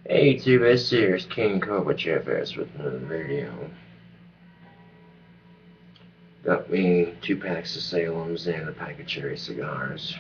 Hey YouTube, this here's KingCobraJFS with another video. Got me 2 packs of Salem's and a pack of cherry cigars.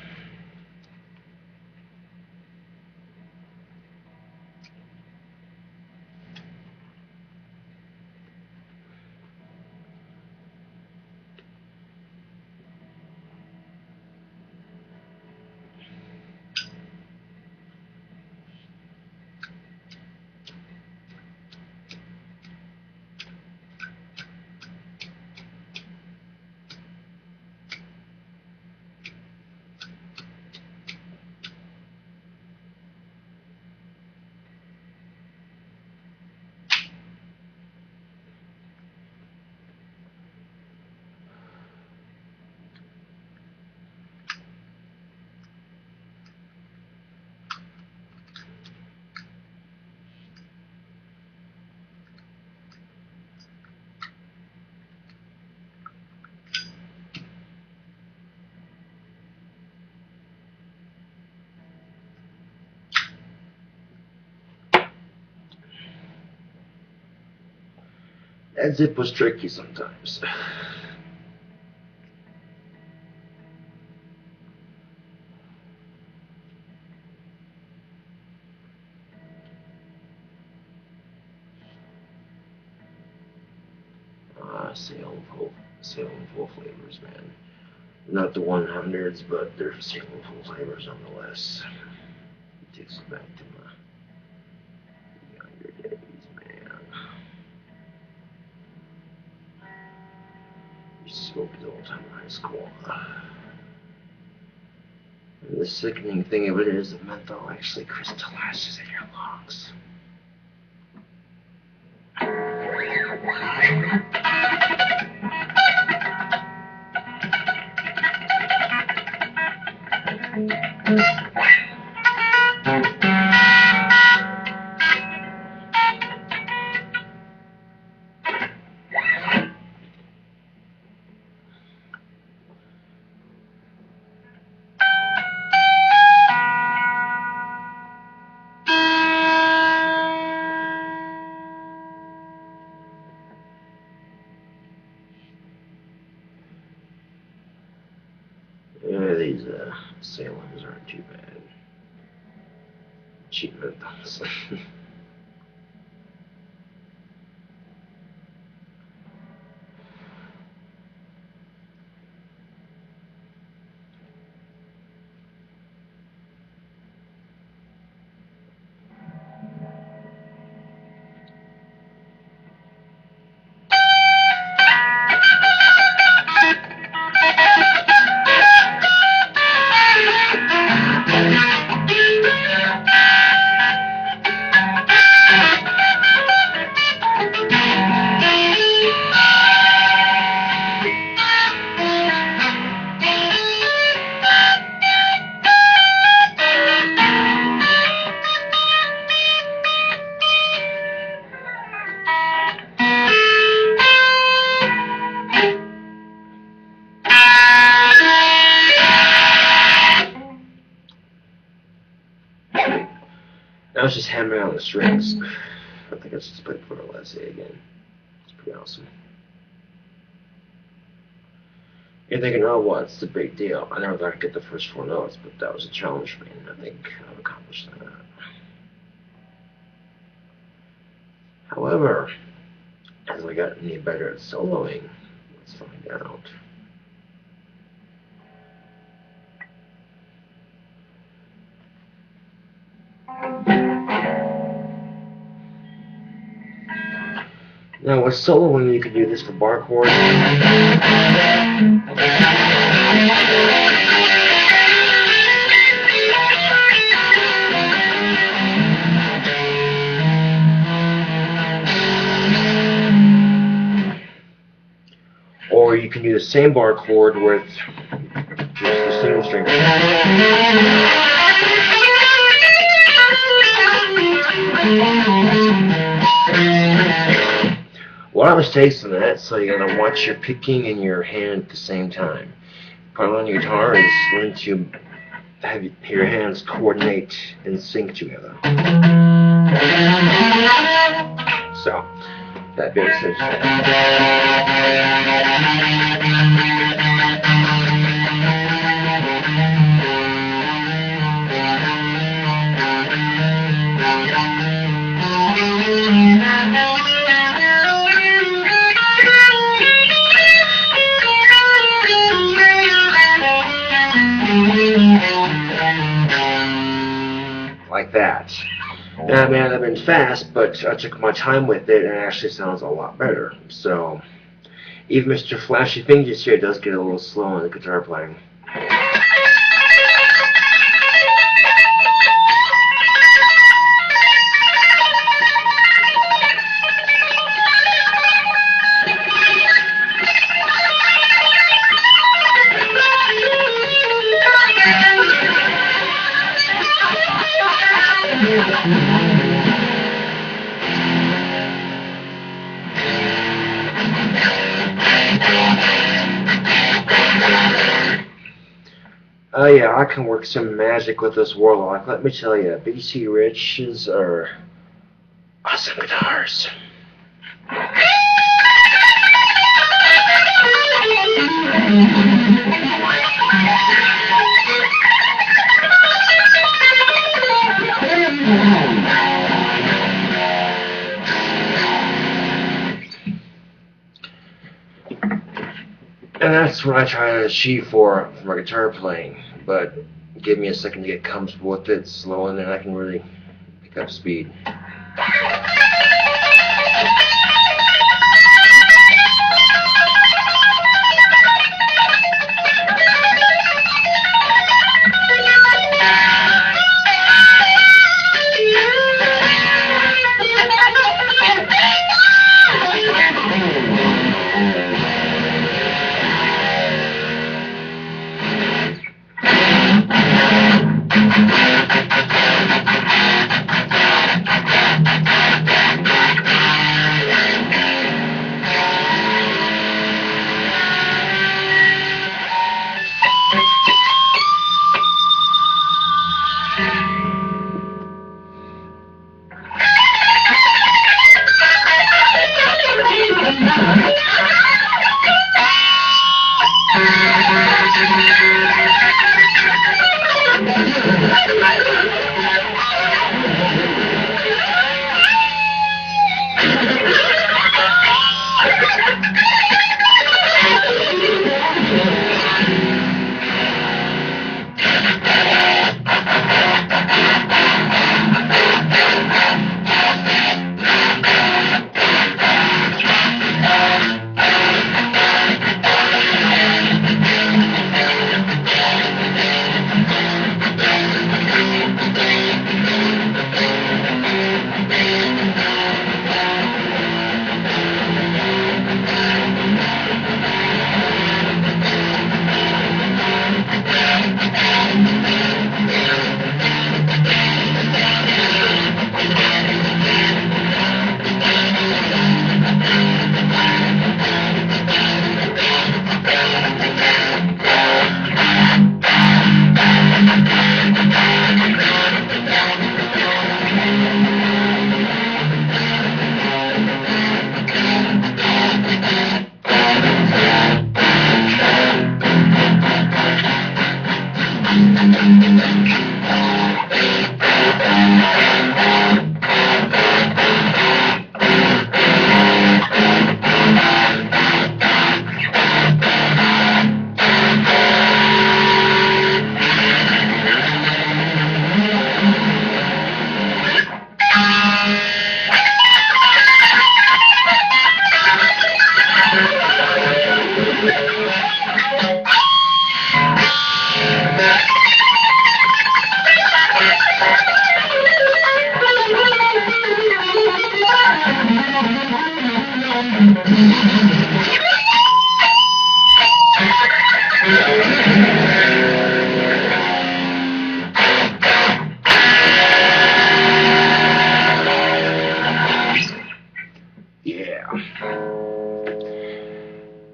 That zip was tricky sometimes. Salem full flavors, man. Not the 100s, but they're Salem full flavors nonetheless. It takes me back to my younger days, man. Used to smoke it all the time in high school. And the sickening thing of it is that menthol actually crystallizes in your lungs. Yeah, these Salems aren't too bad. Cheap menthols. I was just hammering on the strings. I think I just played for Let's Say again. It's pretty awesome. You're thinking, oh, what's the big deal? I never thought I'd get the first 4 notes, but that was a challenge for me, and I think I've accomplished that. However, as I got any better at soloing, let's find out. Now with soloing, you can do this for bar chords. Or you can do the same bar chord with just the single string. A lot of mistakes in that, so you gotta watch your picking and your hand at the same time. Part of your guitar is learn to have your hands coordinate and sync together. So, that being said, like that. Now, man, I've been fast, but I took my time with it, and it actually sounds a lot better. So, even Mr. Flashy Fingers here does get a little slow on the guitar playing. Oh yeah, I can work some magic with this Warlock. Let me tell you, BC Riches are awesome guitars. And that's what I try to achieve for my guitar playing. But give me a second to get comfortable with it, slow, and then I can really pick up speed.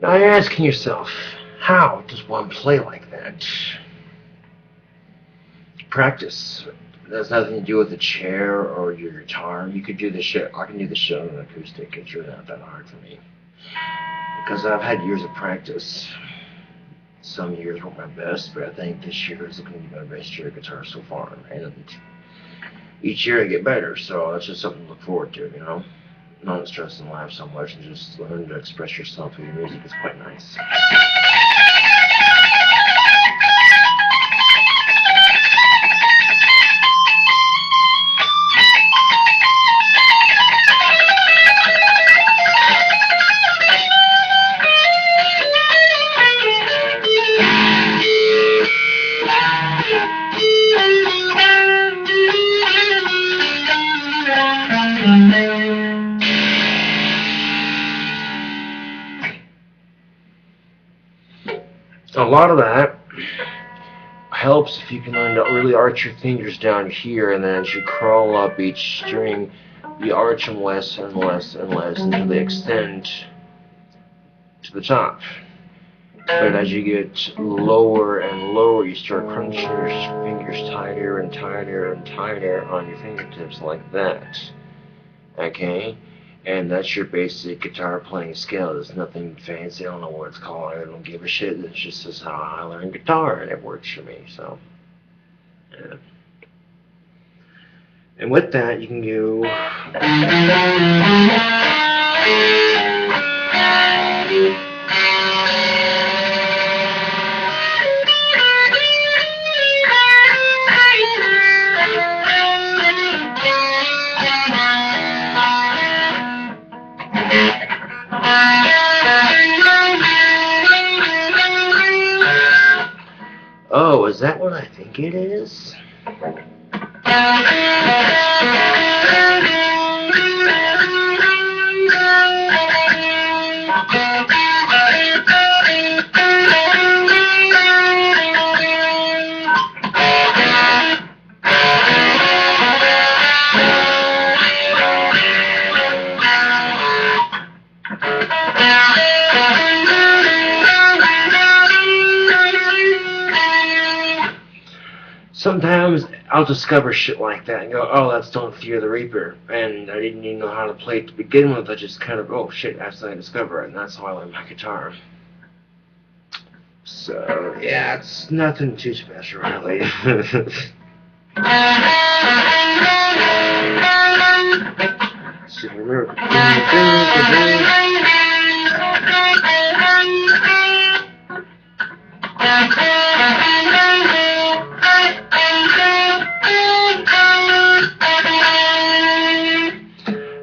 Now you're asking yourself, how does one play like that? Practice. That's nothing to do with the chair or your guitar. You could do the shit. I can do the shit on an acoustic. It's really not that hard for me because I've had years of practice. Some years weren't my best, but I think this year is going to be my best year of guitar so far. And each year I get better, so that's just something to look forward to, you know? Not stress and laugh so much and just learn to express yourself through your music is quite nice. A lot of that helps if you can learn to really arch your fingers down here, and then as you crawl up each string, you arch them less and less and less until they extend to the top. But as you get lower and lower, you start crunching your fingers tighter and tighter and tighter on your fingertips like that. Okay? And that's your basic guitar playing scale. There's nothing fancy. I don't know what it's called. I don't give a shit. It's just this how I learn guitar, and it works for me. So, yeah. And with that, you can go. Oh, is that what I think it is? Sometimes I'll discover shit like that and go, oh, that's Don't Fear the Reaper. And I didn't even know how to play it to begin with. I just kind of, oh, shit, after I discover it. And that's how I learn my guitar. So, yeah, it's nothing too special, really. So, remember.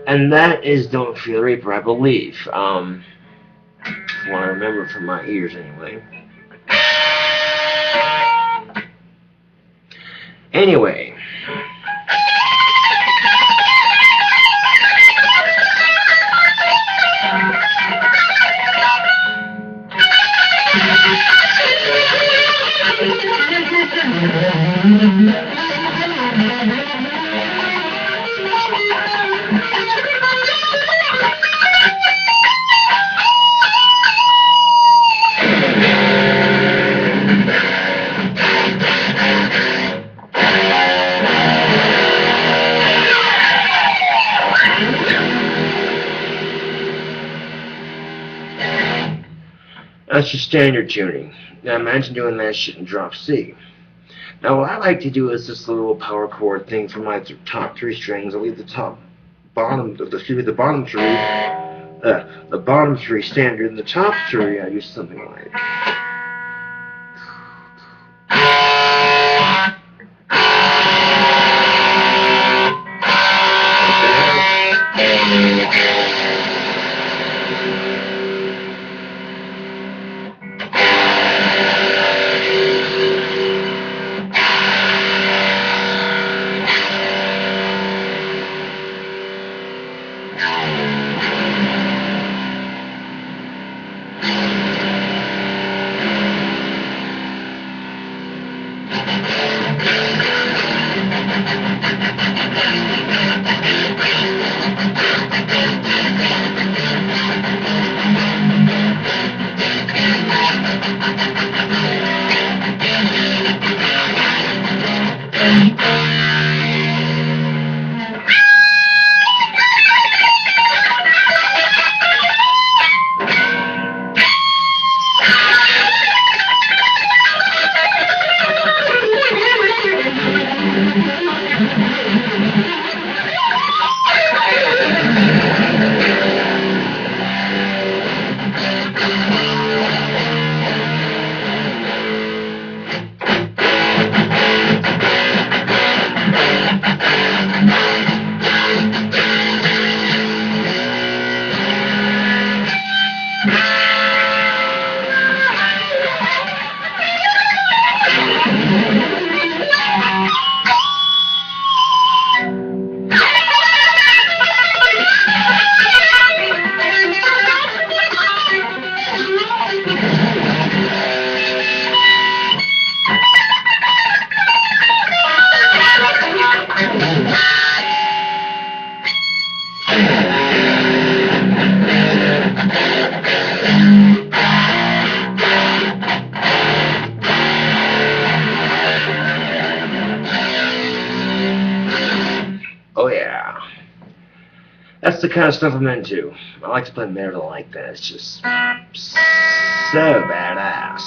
And that is Don't Fear the Reaper, I believe. From what I remember from my ears, anyway. Anyway. That's your standard tuning. Now imagine doing that shit in drop C. Now what I like to do is this little power chord thing for my top three strings. I'll leave the bottom three standard, and the top three I use something like. Oh yeah. That's the kind of stuff I'm into. I like to play metal like that. It's just so badass.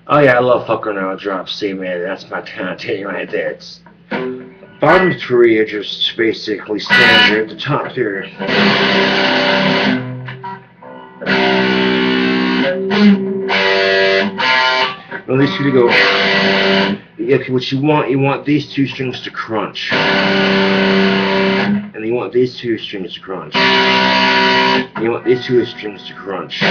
Oh yeah, I love fucking around drop C, man. That's my kind of thing right there. It's bottom three are just basically standard. The top three. At least you go. If what you want these two strings to crunch, and you want these two strings to crunch. You want these two strings to crunch.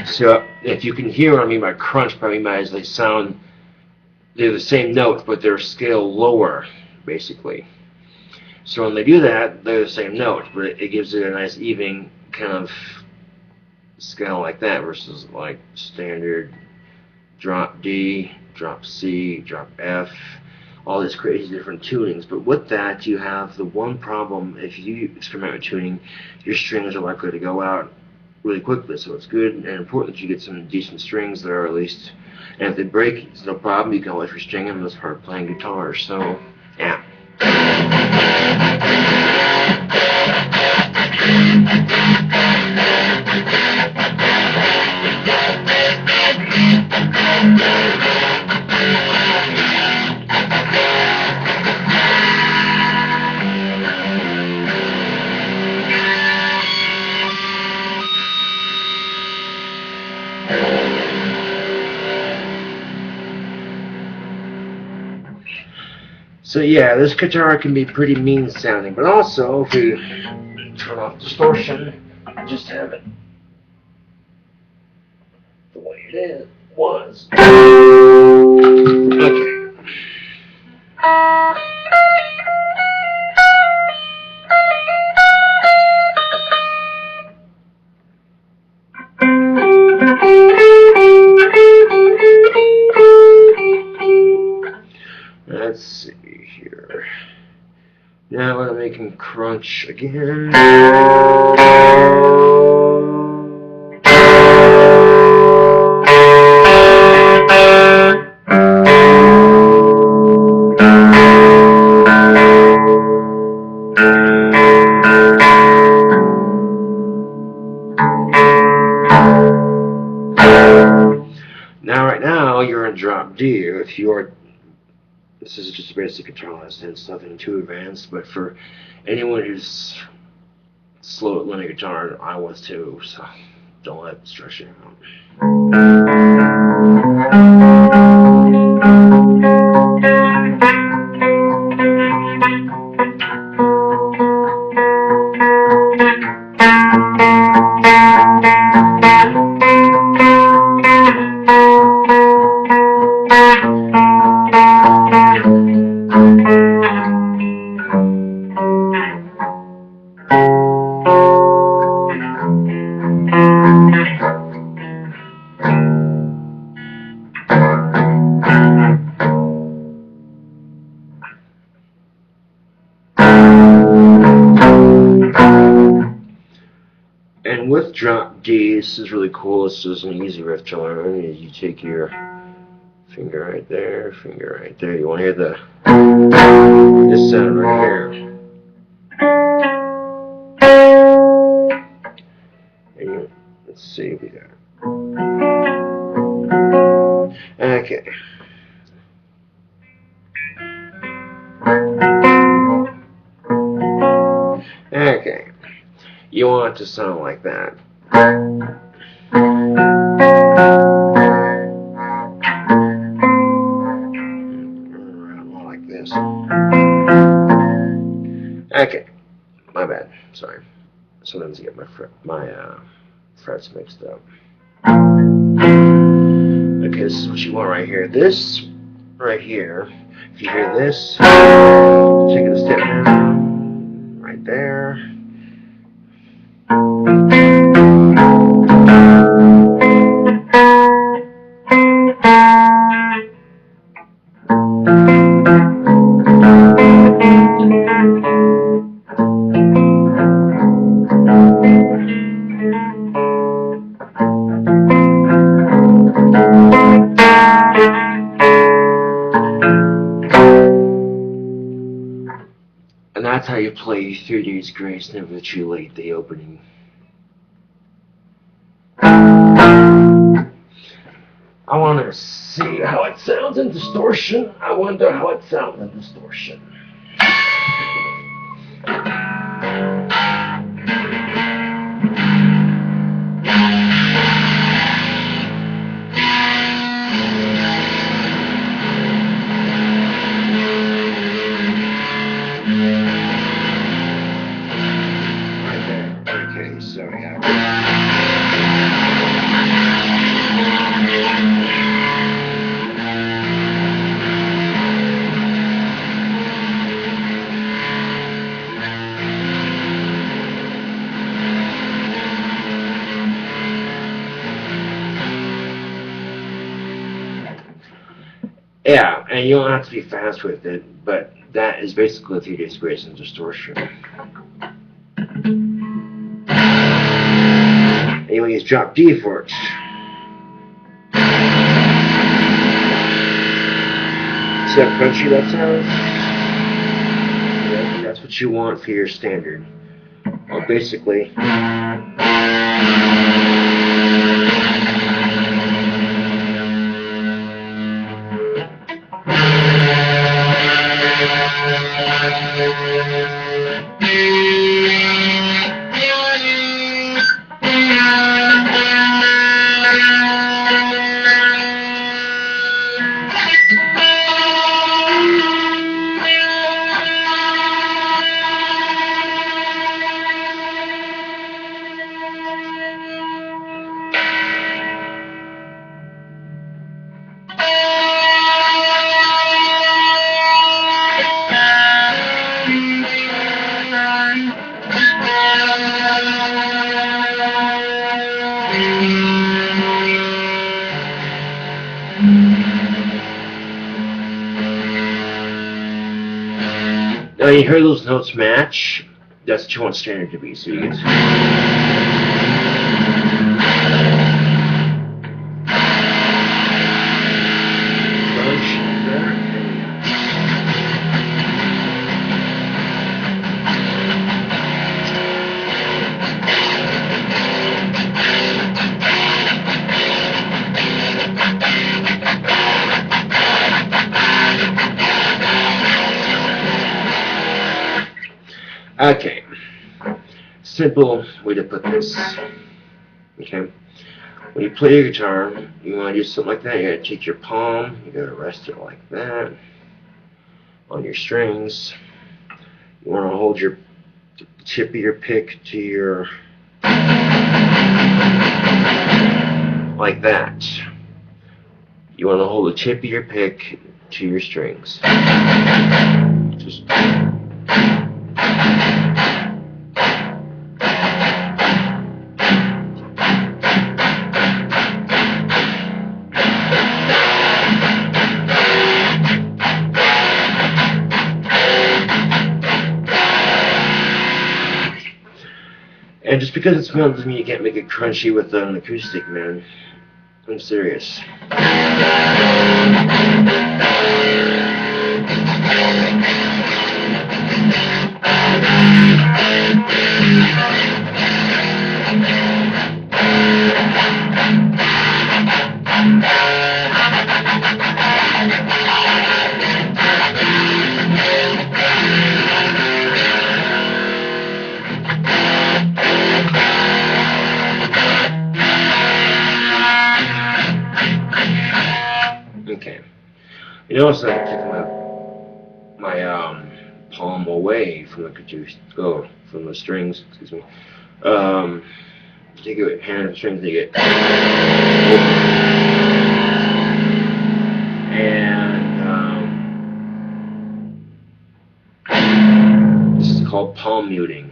So if you can hear what I mean by crunch, what I mean by is they sound, they're the same notes, but they're scaled lower, basically. So when they do that, they're the same note, but it gives it a nice even kind of scale like that versus like standard drop D, drop C, drop F, all these crazy different tunings. But with that, you have the one problem: if you experiment with tuning, your strings are likely to go out really quickly. So it's good and important that you get some decent strings there at least. And if they break, it's no problem. You can always restring them. That's part of playing guitar. So yeah. So yeah, this guitar can be pretty mean sounding, but also if you turn off distortion, just have it the way it was. Okay. Let's see here. Now I'm making crunch again. Now, right now, you're in drop D. If you are, this is just a basic guitar lesson. It's nothing too advanced, but for anyone who's slow at learning guitar, I was too. So don't let it stress you out. And with drop D, this is really cool. This is an easy riff to learn. You take your finger right there, finger right there. You want to hear this sound right here. And let's see what we got. Okay. Okay. You want it to sound like that. More like this. Okay. My bad. Sorry. Sometimes I get my frets mixed up. Okay, this is what you want right here. This right here If you hear this, take it a step down, right there. And that's how you play 3 Days Grace, Never Too Late, the opening. I want to see how it sounds in distortion. I wonder how it sounds in distortion. Okay, so yeah. Yeah, and you don't have to be fast with it, but that is basically 3 Days Grace and distortion. And you want to use drop D for it. See how crunchy that sounds? Yeah, that's what you want for your standard. Well, basically. Now you hear those notes match, that's what you want standard to be, so you get okay, simple way to put this. Okay, when you play your guitar, you want to do something like that. You gotta take your palm, you gotta rest it like that on your strings. You want to hold your tip of your pick to your like that. You want to hold the tip of your pick to your strings. Just and just because it's metal doesn't mean you can't make it crunchy with an acoustic, man. I'm serious. Okay. You notice I took my palm away from the from the strings. Excuse me. Take it hand and strings. Take it. And called palm muting.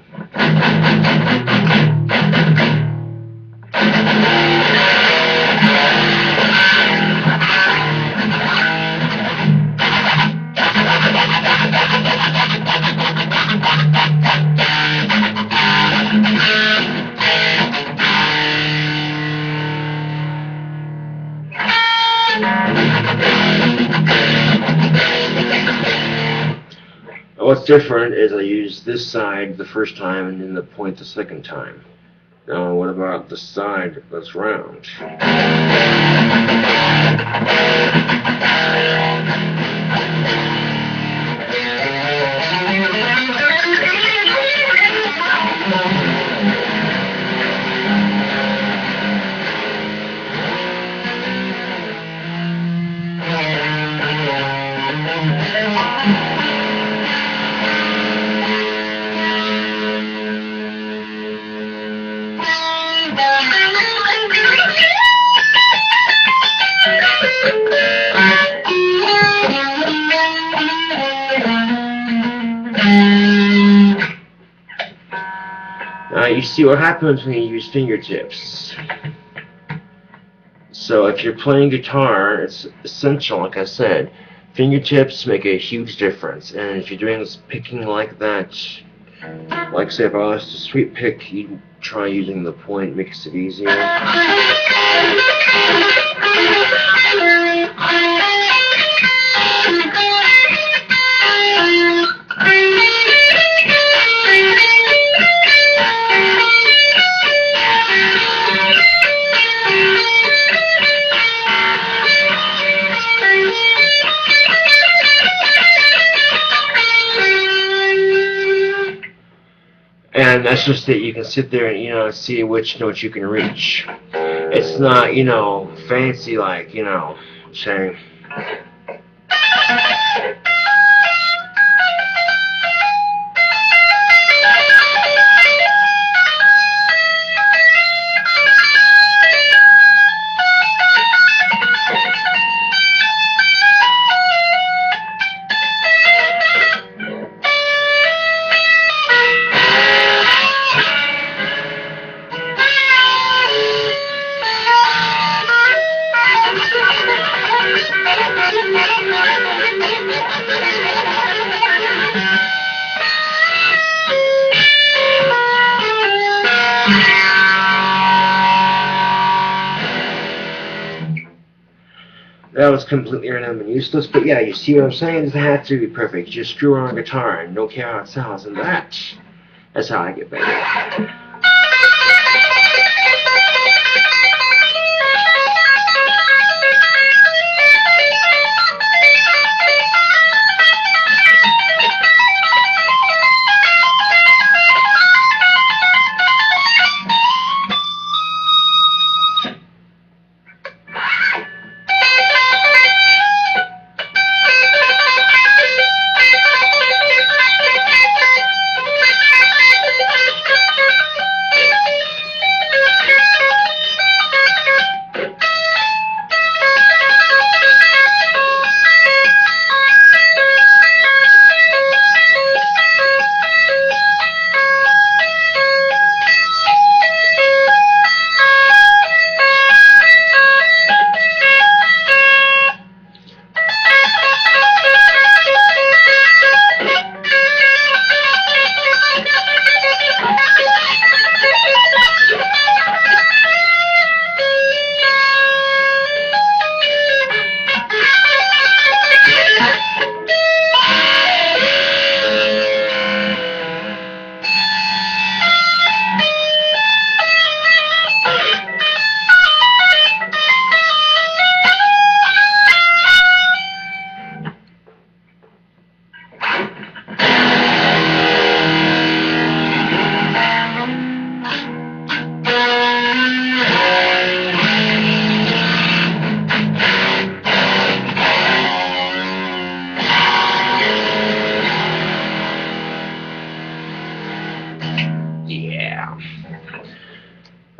What's different is I use this side the first time and then the point the second time. Now what about the side that's round? Now you see what happens when you use fingertips. So if you're playing guitar, it's essential, like I said, fingertips make a huge difference. And if you're doing this picking like that, like say if I was to sweep pick, you try using the point, makes it easier. And that's just it. You can sit there and, you know, see which notes you can reach. It's not, you know, fancy like, you know, saying. That was completely random and useless, but yeah, you see what I'm saying? It doesn't have to be perfect. You just screw on a guitar and don't care how it sounds, and that's how I get better.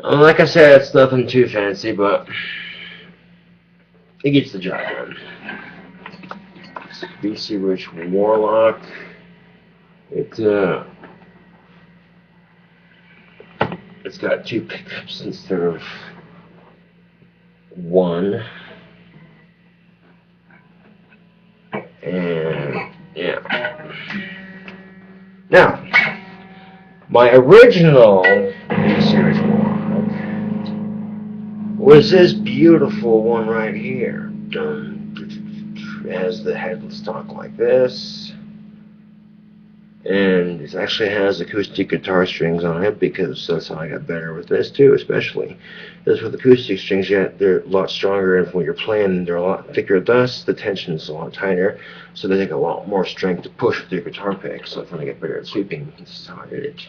Like I said, it's nothing too fancy, but it gets the job done. BC Rich Warlock. It it's got 2 pickups instead of 1. And yeah. Now, my original series vlog was this beautiful one right here. It has the headstock like this, and it actually has acoustic guitar strings on it because that's how I got better with this too, especially. Because with acoustic strings, they're a lot stronger, and when you're playing, they're a lot thicker, thus the tension is a lot tighter, so they take a lot more strength to push with your guitar pick. So if I want to get better at sweeping, this is how I did it.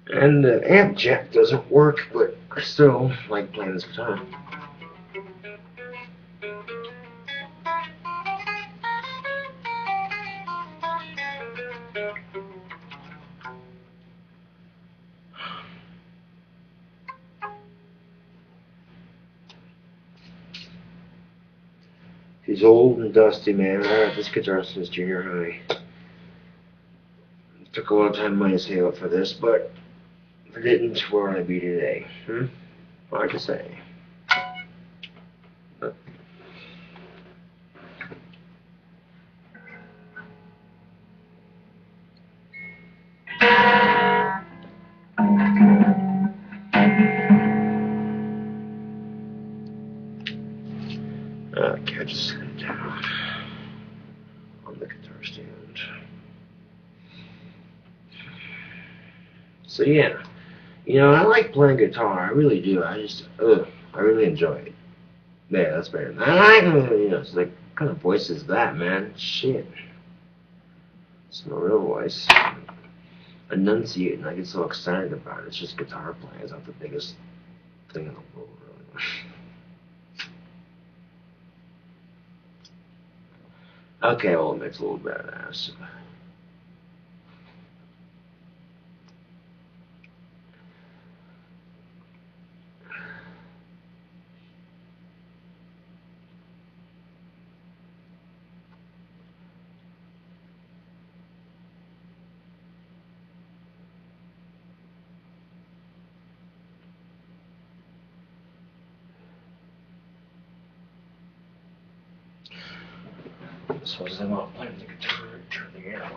And the amp jack doesn't work, but I still like playing this guitar. He's old and dusty, man. I had this guitar since junior high. It took a lot of time and money to save up for this, but if I didn't, where would I be today? Hard to say. Okay, I just set it down on the guitar stand. So yeah, you know, I like playing guitar. I really do. I really enjoy it. Yeah, that's better. I like, you know, it's like, what kind of voice is that, man? Shit. It's no real voice. Enunciating, I get so excited about it. It's just guitar playing. It's not the biggest thing in the world, really. Okay, well, it makes a little badass. So as I'm not playing the guitar, turn the air off.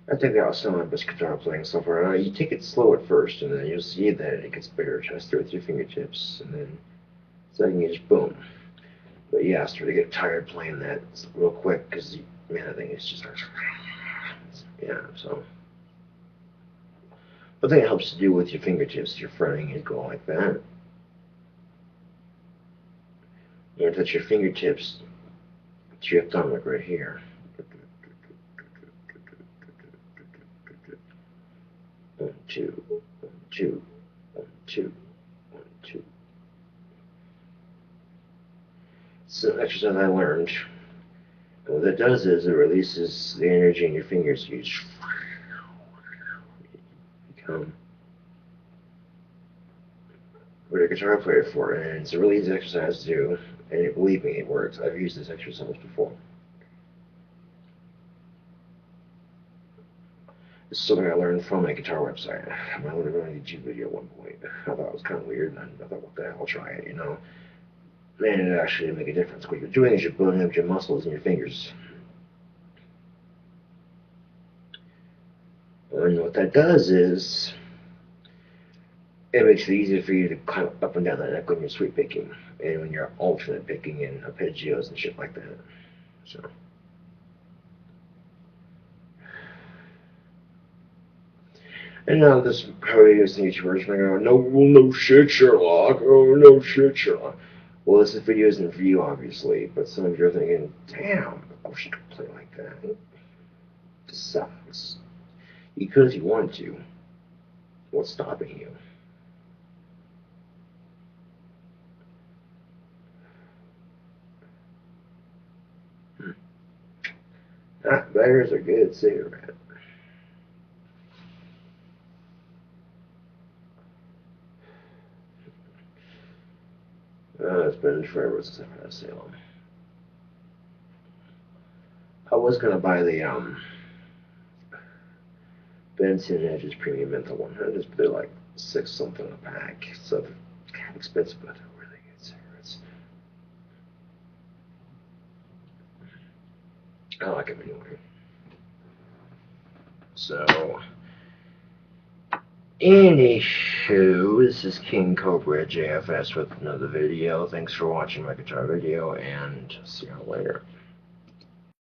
I think that was some of my best guitar playing so far. You take it slow at first, and then you'll see that it gets better just with your fingertips, and then second you just boom. But yeah, I started to get tired playing that real quick because, man, I think it's just, yeah, so. One thing it helps to do with your fingertips, your fretting, is go like that. You touch your fingertips to your thumb, like right here. 1, 2, 1, 2, 1, 2, 1, 2. It's an exercise I learned. And what that does is it releases the energy in your fingers. You just become what a guitar player for, and it's a really easy exercise to do. And believe me, it works. I've used this exercise before. This is something I learned from my guitar website. I learned it on a YouTube video at one point. I thought it was kind of weird, and I thought, what the hell, I'll try it, you know. Man, it actually did make a difference. What you're doing is you're building up your muscles in your fingers. And what that does is it makes it easier for you to climb up and down the neck when you're sweep picking and when you're alternate picking and arpeggios and shit like that. So. And now this probably is the YouTubers going to go, no shit, Sherlock. Oh, no shit, Sherlock. Well, this video isn't for you, obviously, but some of you are thinking, damn, I wish I could play like that. This sucks. You could if you wanted to. What's stopping you? There's a good cigarette. It's been forever since I've had a Salem. I was gonna buy the Benson Edges Premium Menthol one. They're like $6 something a pack, so they're kind of expensive, but they're really good cigarettes. I like them anyway. So, anywho, this is KingCobraJFS with another video. Thanks for watching my guitar video, and see you later.